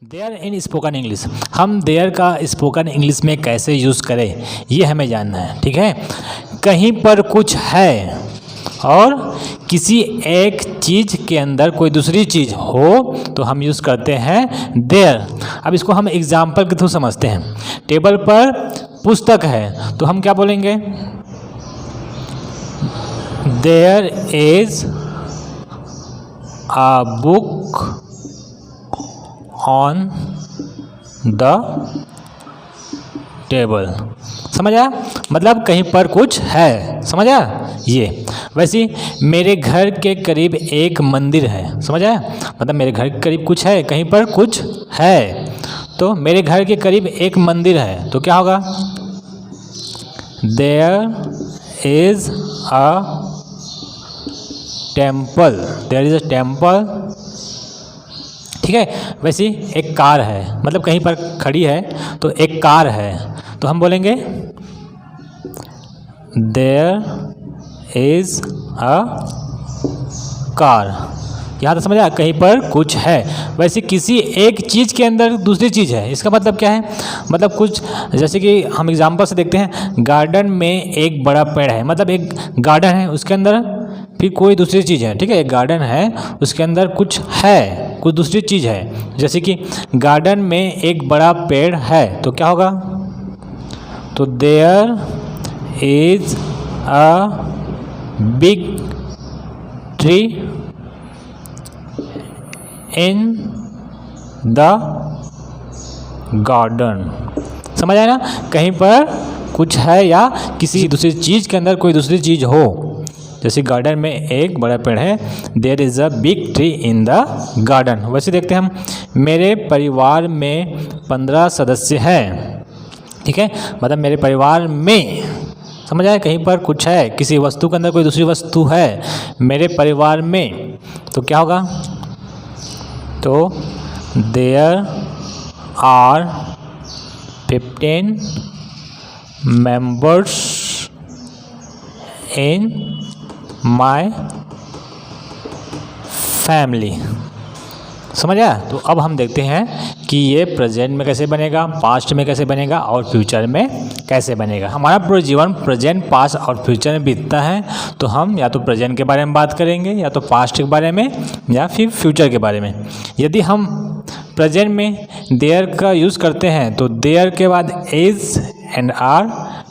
There in spoken English, हम there का spoken English में कैसे यूज़ करें ये हमें जानना है। ठीक है, कहीं पर कुछ है और किसी एक चीज़ के अंदर कोई दूसरी चीज़ हो तो हम यूज़ करते हैं देयर। अब इसको हम एग्जाम्पल के थ्रू समझते हैं। टेबल पर पुस्तक है तो हम क्या बोलेंगे, there is a book on the table. समझ आया, मतलब कहीं पर कुछ है, समझ आया ये। वैसे मेरे घर के करीब एक मंदिर है, समझ आया, मतलब मेरे घर के करीब कुछ है, कहीं पर कुछ है। तो मेरे घर के करीब एक मंदिर है तो क्या होगा, there is a temple, there is a temple. ठीक है, वैसे एक कार है, मतलब कहीं पर खड़ी है तो एक कार है तो हम बोलेंगे देयर इज अ कार। यहाँ तो समझ आया, कहीं पर कुछ है। वैसे किसी एक चीज़ के अंदर दूसरी चीज़ है, इसका मतलब क्या है, मतलब कुछ जैसे कि हम एग्जांपल से देखते हैं, गार्डन में एक बड़ा पेड़ है, मतलब एक गार्डन है उसके अंदर फिर कोई दूसरी चीज़ है। ठीक है, एक गार्डन है उसके अंदर कुछ है, कुछ दूसरी चीज़ है। जैसे कि गार्डन में एक बड़ा पेड़ है तो क्या होगा, तो there is a big tree in the garden. समझ आया ना, कहीं पर कुछ है या किसी दूसरी चीज़ के अंदर कोई दूसरी चीज़ हो। जैसे गार्डन में एक बड़ा पेड़ है, there is a big tree in the garden. वैसे देखते हैं हम, मेरे परिवार में 15 सदस्य हैं। ठीक है, मतलब मेरे परिवार में, समझ आए, कहीं पर कुछ है, किसी वस्तु के अंदर कोई दूसरी वस्तु है मेरे परिवार में तो क्या होगा, तो there are 15 members in my family. समझ आया। तो अब हम देखते हैं कि ये प्रेजेंट में कैसे बनेगा, पास्ट में कैसे बनेगा और फ्यूचर में कैसे बनेगा। हमारा पूरा जीवन प्रेजेंट, पास्ट और फ्यूचर में बीतता है तो हम या तो प्रेजेंट के बारे में बात करेंगे या तो पास्ट के बारे में या फिर फ्यूचर के बारे में। यदि हम प्रेजेंट में देयर का यूज़ करते हैं तो देयर के बाद इज एंड आर,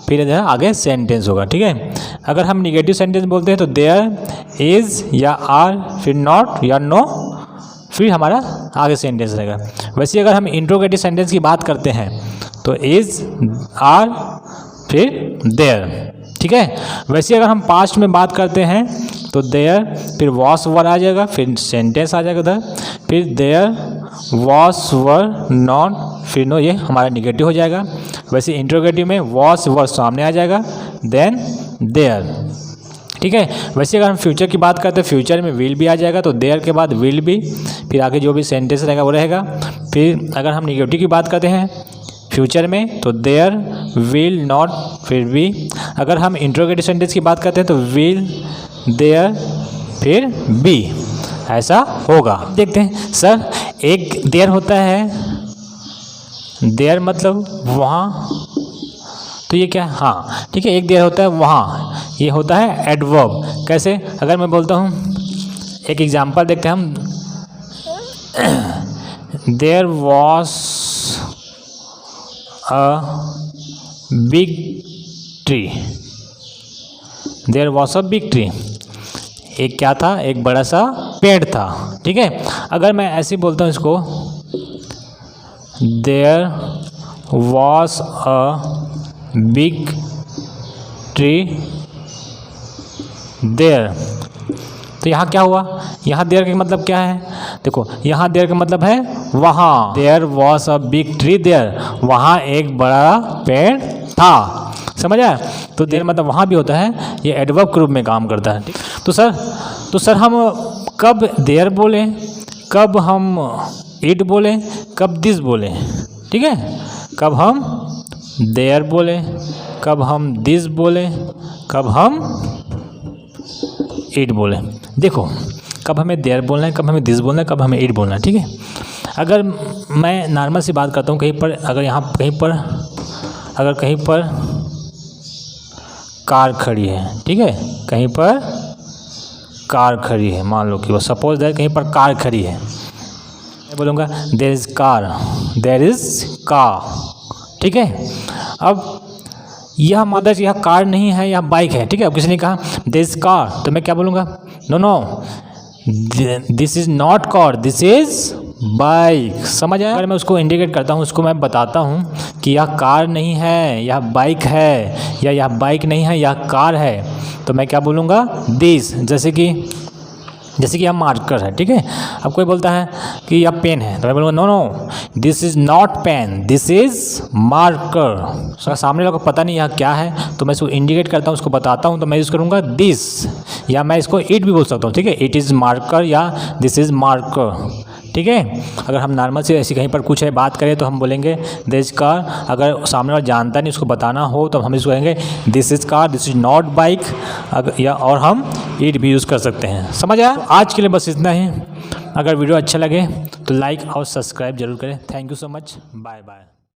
फिर इधर आगे सेंटेंस होगा। ठीक है, अगर हम निगेटिव सेंटेंस बोलते हैं तो देयर इज या आर, फिर नॉट या नो, फिर हमारा आगे सेंटेंस रहेगा। वैसे अगर हम इंट्रोगेटिव सेंटेंस की बात करते हैं तो इज, आर, फिर देयर। ठीक है, वैसे अगर हम पास्ट में बात करते हैं तो देयर, फिर वॉस वर आ जाएगा, फिर सेंटेंस आ जाएगा उधर, फिर देयर वॉस वर नॉट, फिर नो, ये हमारा निगेटिव हो जाएगा। वैसे इंट्रोगेटिव में वॉस वर सामने आ जाएगा, देन देयर। ठीक है, वैसे अगर हम फ्यूचर की बात करते हैं, फ्यूचर में विल भी आ जाएगा तो देयर के बाद विल भी, फिर आगे जो भी सेंटेंस रहेगा वो रहेगा। फिर अगर हम निगेटिव की बात करते हैं फ्यूचर में तो देयर विल नॉट, फिर बी। अगर हम इंट्रोगेटिव सेंटेंस की बात करते हैं तो विल, देयर, फिर बी, ऐसा होगा। देखते हैं सर, एक देयर होता है, देयर मतलब वहाँ, तो ये क्या है, हाँ ठीक है, एक देयर होता है वहाँ, ये होता है एडवर्ब। कैसे, अगर मैं बोलता हूँ, एक एग्जांपल देखते हैं हम, there was a big tree, there was a big tree, एक क्या था, एक बड़ा सा पेड़ था। ठीक है, अगर मैं ऐसे बोलता हूँ इसको, there was a big tree there, तो यहाँ क्या हुआ, यहाँ देयर का मतलब क्या है, देखो यहाँ देयर का मतलब है वहाँ, there was a big tree there, वहाँ एक बड़ा पेड़ था। समझ आया, तो देयर मतलब वहाँ भी होता है, ये एडवर्ब के रूप में काम करता है। तो सर हम कब देयर बोलें, कब हम इट बोलें, कब दिस बोलें। ठीक है, कब हम देयर बोलें, कब हम दिस बोलें, कब हम इट बोलें। देखो कब हमें देयर बोलना है, कब हमें दिस बोलना है, कब हमें इट बोलना है। ठीक है, अगर मैं नॉर्मल सी बात करता हूँ, कहीं पर अगर यहाँ कहीं पर कार खड़ी है, ठीक है, कहीं पर कार खड़ी है, मान लो कि वो सपोज दैट कहीं पर कार खड़ी है, मैं बोलूँगा देयर इज़ कार, ठीक है। अब यह मदर यह कार नहीं है, यह बाइक है, ठीक है। अब किसी ने कहा देयर इज़ कार, तो मैं क्या बोलूँगा, no this is not car, this is bike. समझ आया? अगर मैं उसको इंडिकेट करता हूँ, उसको मैं बताता हूँ कि यह कार नहीं है, यह बाइक है, या यह बाइक नहीं है, यह कार है, तो मैं क्या बोलूँगा, दिस। जैसे कि यह मार्कर है, ठीक है। अब कोई बोलता है कि यह पेन है, तो मैं बोलूँगा no this is not pen, this is marker. सामने वाले को पता नहीं यह क्या है, तो मैं इसको इंडिकेट करता हूँ, उसको बताता हूँ, तो मैं यूज़ करूँगा दिस, या मैं इसको इट भी बोल सकता हूँ, ठीक है, इट इज़ मार्कर या दिस इज़ मार्कर, ठीक है। अगर हम नॉर्मल से ऐसी कहीं पर कुछ है बात करें तो हम बोलेंगे दिस इज़ कार। अगर सामने वाला जानता नहीं, उसको बताना हो, तो हम इसको कहेंगे this is car, this is not bike, या और हम इट भी यूज़ कर सकते हैं। समझ आया? आज के लिए बस इतना ही। अगर वीडियो अच्छा लगे तो लाइक और सब्सक्राइब जरूर करें। Thank you so much, bye bye.